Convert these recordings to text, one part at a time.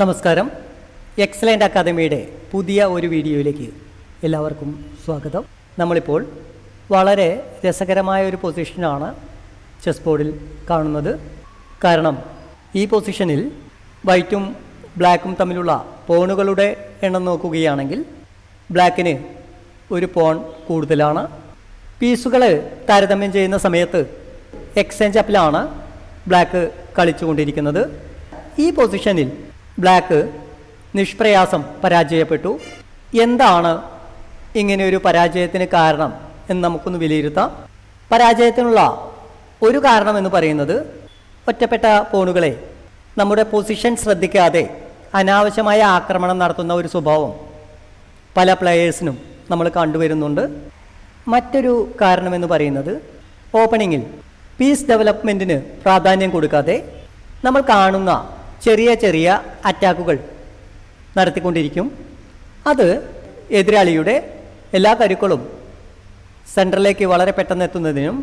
നമസ്കാരം. എക്സലൻ്റ് അക്കാദമിയുടെ പുതിയ ഒരു വീഡിയോയിലേക്ക് എല്ലാവർക്കും സ്വാഗതം. നമ്മളിപ്പോൾ വളരെ രസകരമായ ഒരു പൊസിഷനാണ് ചെസ് ബോർഡിൽ കാണുന്നത്. കാരണം ഈ പൊസിഷനിൽ വൈറ്റും ബ്ലാക്കും തമ്മിലുള്ള പോണുകളുടെ എണ്ണം നോക്കുകയാണെങ്കിൽ ബ്ലാക്കിന് ഒരു പോൺ കൂടുതലാണ്. പീസുകൾ താരതമ്യം ചെയ്യുന്ന സമയത്ത് എക്സ്ചേഞ്ച് അപ്പിലാണ് ബ്ലാക്ക് കളിച്ചുകൊണ്ടിരിക്കുന്നത്. ഈ പൊസിഷനിൽ ബ്ലാക്ക് നിഷ്പ്രയാസം പരാജയപ്പെട്ടു. എന്താണ് ഇങ്ങനെ ഒരു പരാജയത്തിന് കാരണം എന്ന് നമുക്കൊന്ന് വിലയിരുത്താം. പരാജയത്തിനുള്ള ഒരു കാരണമെന്ന് പറയുന്നത് ഒറ്റപ്പെട്ട പോണുകളെ നമ്മുടെ പൊസിഷൻ ശ്രദ്ധിക്കാതെ അനാവശ്യമായ ആക്രമണം നടത്തുന്ന ഒരു സ്വഭാവം പല പ്ലെയേഴ്സിനും നമ്മൾ കണ്ടുവരുന്നുണ്ട്. മറ്റൊരു കാരണമെന്ന് പറയുന്നത് ഓപ്പണിങ്ങിൽ പീസ് ഡെവലപ്മെൻറ്റിന് പ്രാധാന്യം കൊടുക്കാതെ നമ്മൾ കാണുന്ന ചെറിയ ചെറിയ അറ്റാക്കുകൾ നടത്തിക്കൊണ്ടിരിക്കും. അത് എതിരാളിയുടെ എല്ലാ കരുക്കളും സെൻറ്ററിലേക്ക് വളരെ പെട്ടെന്ന് എത്തുന്നതിനും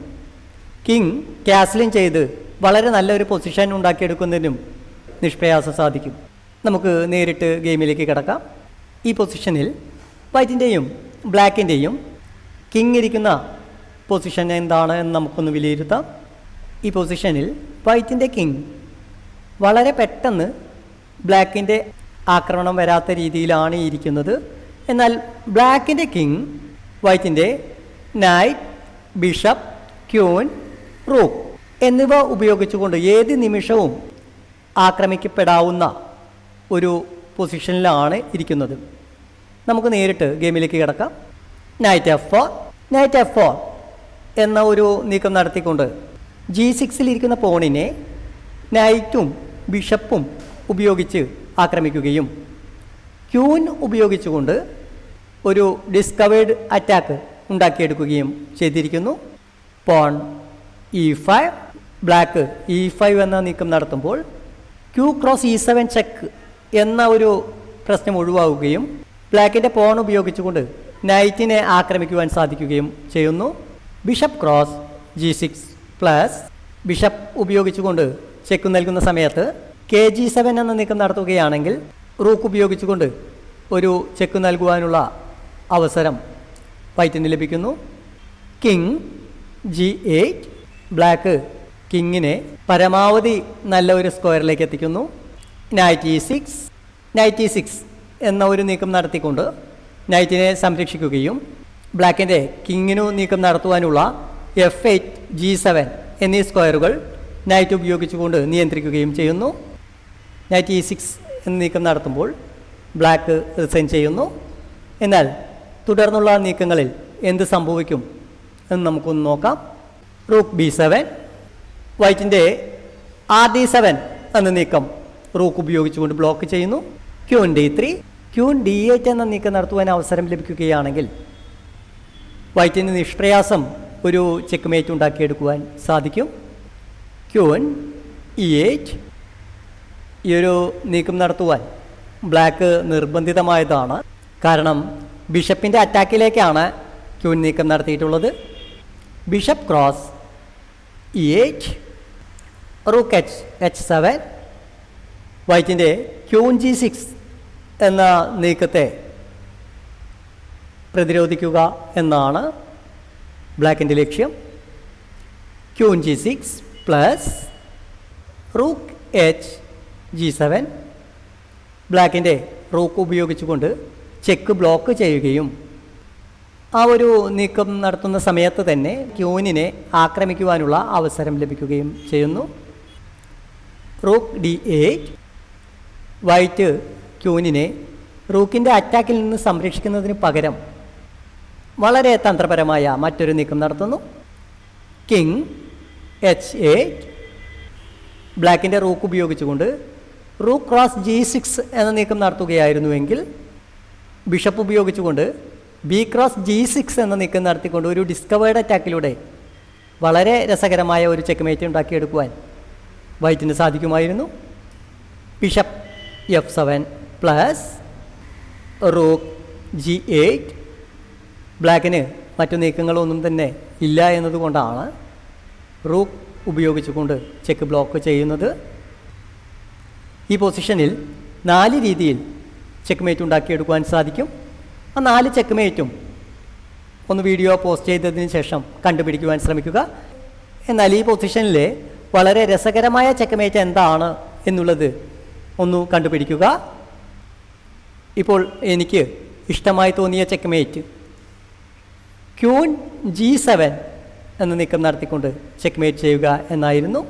കിങ് ക്യാസ്ലിംഗ് ചെയ്ത് വളരെ നല്ലൊരു പൊസിഷൻ ഉണ്ടാക്കിയെടുക്കുന്നതിനും നിഷ്പ്രയാസം സാധിക്കും. നമുക്ക് നേരിട്ട് ഗെയിമിലേക്ക് കിടക്കാം. ഈ പൊസിഷനിൽ വൈറ്റിൻ്റെയും ബ്ലാക്കിൻ്റെയും കിങ് ഇരിക്കുന്ന പൊസിഷൻ എന്താണ് എന്ന് നമുക്കൊന്ന് വിലയിരുത്താം. ഈ പൊസിഷനിൽ വൈറ്റിൻ്റെ കിങ് വളരെ പെട്ടെന്ന് ബ്ലാക്കിൻ്റെ ആക്രമണം വരാത്ത രീതിയിലാണ് ഇരിക്കുന്നത്. എന്നാൽ ബ്ലാക്കിൻ്റെ കിങ് വൈറ്റിൻ്റെ നൈറ്റ്, ബിഷപ്പ്, ക്യൂൻ, റൂക്ക് എന്നിവ ഉപയോഗിച്ചുകൊണ്ട് ഏത് നിമിഷവും ആക്രമിക്കപ്പെടാവുന്ന ഒരു പൊസിഷനിലാണ് ഇരിക്കുന്നത്. നമുക്ക് നേരിട്ട് ഗെയിമിലേക്ക് കിടക്കാം. Night F4. നൈറ്റ് F4 എന്ന ഒരു നീക്കം നടത്തിക്കൊണ്ട് G6 ഇരിക്കുന്ന പോണിനെ നൈറ്റും ബിഷപ്പും ഉപയോഗിച്ച് ആക്രമിക്കുകയും ക്യൂൻ ഉപയോഗിച്ചുകൊണ്ട് ഒരു ഡിസ്കവേർഡ് അറ്റാക്ക് ഉണ്ടാക്കിയെടുക്കുകയും ചെയ്തിരിക്കുന്നു. Porn E5. ബ്ലാക്ക് E5 എന്ന നീക്കം നടത്തുമ്പോൾ ക്യൂ ക്രോസ് E7 ചെക്ക് എന്ന ഒരു പ്രശ്നം ഒഴിവാകുകയും ബ്ലാക്കിൻ്റെ പോൺ ഉപയോഗിച്ചുകൊണ്ട് നൈറ്റിനെ ആക്രമിക്കുവാൻ സാധിക്കുകയും ചെയ്യുന്നു. Bishop cross G6 plus bishop ഉപയോഗിച്ചുകൊണ്ട് ചെക്ക് നൽകുന്ന സമയത്ത് KG7 എന്ന നീക്കം നടത്തുകയാണെങ്കിൽ റൂക്ക് ഉപയോഗിച്ചുകൊണ്ട് ഒരു ചെക്ക് നൽകുവാനുള്ള അവസരം വൈറ്റിന് ലഭിക്കുന്നു. King G8. ബ്ലാക്ക് കിങ്ങിനെ പരമാവധി നല്ല ഒരു സ്ക്വയറിലേക്ക് എത്തിക്കുന്നു. Night E6. നൈറ്റ് E6 എന്ന ഒരു നീക്കം നടത്തിക്കൊണ്ട് നൈറ്റിനെ സംരക്ഷിക്കുകയും ബ്ലാക്കിൻ്റെ കിങ്ങിനു നീക്കം നടത്തുവാനുള്ള F8, G7 എന്നീ സ്ക്വയറുകൾ നൈറ്റ് ഉപയോഗിച്ചുകൊണ്ട് നിയന്ത്രിക്കുകയും ചെയ്യുന്നു. നൈറ്റ് E6 എന്ന നീക്കം നടത്തുമ്പോൾ ബ്ലാക്ക് റിസൈൻ ചെയ്യുന്നു. എന്നാൽ തുടർന്നുള്ള നീക്കങ്ങളിൽ എന്ത് സംഭവിക്കും എന്ന് നമുക്കൊന്ന് നോക്കാം. Rook B7. വൈറ്റിൻ്റെ RD7 എന്ന നീക്കം റൂക്ക് ഉപയോഗിച്ചുകൊണ്ട് ബ്ലോക്ക് ചെയ്യുന്നു. Queen D3. ക്യൂൻ D8 എന്ന നീക്കം നടത്തുവാൻ അവസരം ലഭിക്കുകയാണെങ്കിൽ വൈറ്റിന് നിഷ്പ്രയാസം ഒരു ചെക്ക് മേറ്റ് ഉണ്ടാക്കിയെടുക്കുവാൻ സാധിക്കും. Queen E8. ഈ ഒരു നീക്കം നടത്തുവാൻ ബ്ലാക്ക് നിർബന്ധിതമായതാണ്. കാരണം ബിഷപ്പിൻ്റെ അറ്റാക്കിലേക്കാണ് ക്യൂൻ നീക്കം നടത്തിയിട്ടുള്ളത്. Bishop cross E8. Rook H7. വൈറ്റിൻ്റെ ക്യൂൻ G6 എന്ന നീക്കത്തെ പ്രതിരോധിക്കുക എന്നാണ് ബ്ലാക്കിൻ്റെ ലക്ഷ്യം. Queen G6 plus rook G7. ബ്ലാക്കിൻ്റെ റൂക്ക് ഉപയോഗിച്ചുകൊണ്ട് ചെക്ക് ബ്ലോക്ക് ചെയ്യുകയും ആ ഒരു നീക്കം നടത്തുന്ന സമയത്ത് തന്നെ ക്യൂനിനെ ആക്രമിക്കുവാനുള്ള അവസരം ലഭിക്കുകയും ചെയ്യുന്നു. Rook D8. വൈറ്റ് ക്യൂനിനെ റൂക്കിൻ്റെ അറ്റാക്കിൽ നിന്ന് സംരക്ഷിക്കുന്നതിന് പകരം വളരെ തന്ത്രപരമായ മറ്റൊരു നീക്കം നടത്തുന്നു. King H8. ബ്ലാക്കിൻ്റെ റൂക്ക് ഉപയോഗിച്ചുകൊണ്ട് റൂക്ക് ക്രോസ് G6 എന്ന നീക്കം നടത്തുകയായിരുന്നുവെങ്കിൽ ബിഷപ്പ് ഉപയോഗിച്ചുകൊണ്ട് ബി ക്രോസ് G6 എന്ന നീക്കം നടത്തിക്കൊണ്ട് ഒരു ഡിസ്കവേർഡ് അറ്റാക്കിലൂടെ വളരെ രസകരമായ ഒരു ചെക്ക്മേറ്റ് ഉണ്ടാക്കിയെടുക്കുവാൻ വൈറ്റിന് സാധിക്കുമായിരുന്നു. Bishop F7 plus rook G8. ബ്ലാക്കിന് മറ്റു നീക്കങ്ങളൊന്നും തന്നെ ഇല്ല എന്നതുകൊണ്ടാണ് റൂക്ക് ഉപയോഗിച്ചുകൊണ്ട് ചെക്ക് ബ്ലോക്ക് ചെയ്യുന്നത്. ഈ പൊസിഷനിൽ 4 രീതിയിൽ ചെക്ക് മേറ്റ് ഉണ്ടാക്കിയെടുക്കുവാൻ സാധിക്കും. ആ 4 ചെക്ക് മേറ്റും ഒന്ന് വീഡിയോ പോസ്റ്റ് ചെയ്തതിന് ശേഷം കണ്ടുപിടിക്കുവാൻ ശ്രമിക്കുക. എന്നാൽ ഈ പൊസിഷനിൽ വളരെ രസകരമായ ചെക്ക് മേറ്റ് എന്താണ് എന്നുള്ളത് ഒന്ന് കണ്ടുപിടിക്കുക. ഇപ്പോൾ എനിക്ക് ഇഷ്ടമായി തോന്നിയ ചെക്ക് മേറ്റ് ക്യൂൻ G7 എന്ന നീക്കം നടത്തിക്കൊണ്ട് ചെക്ക് മേറ്റ് ചെയ്യുക എന്നായിരുന്നു.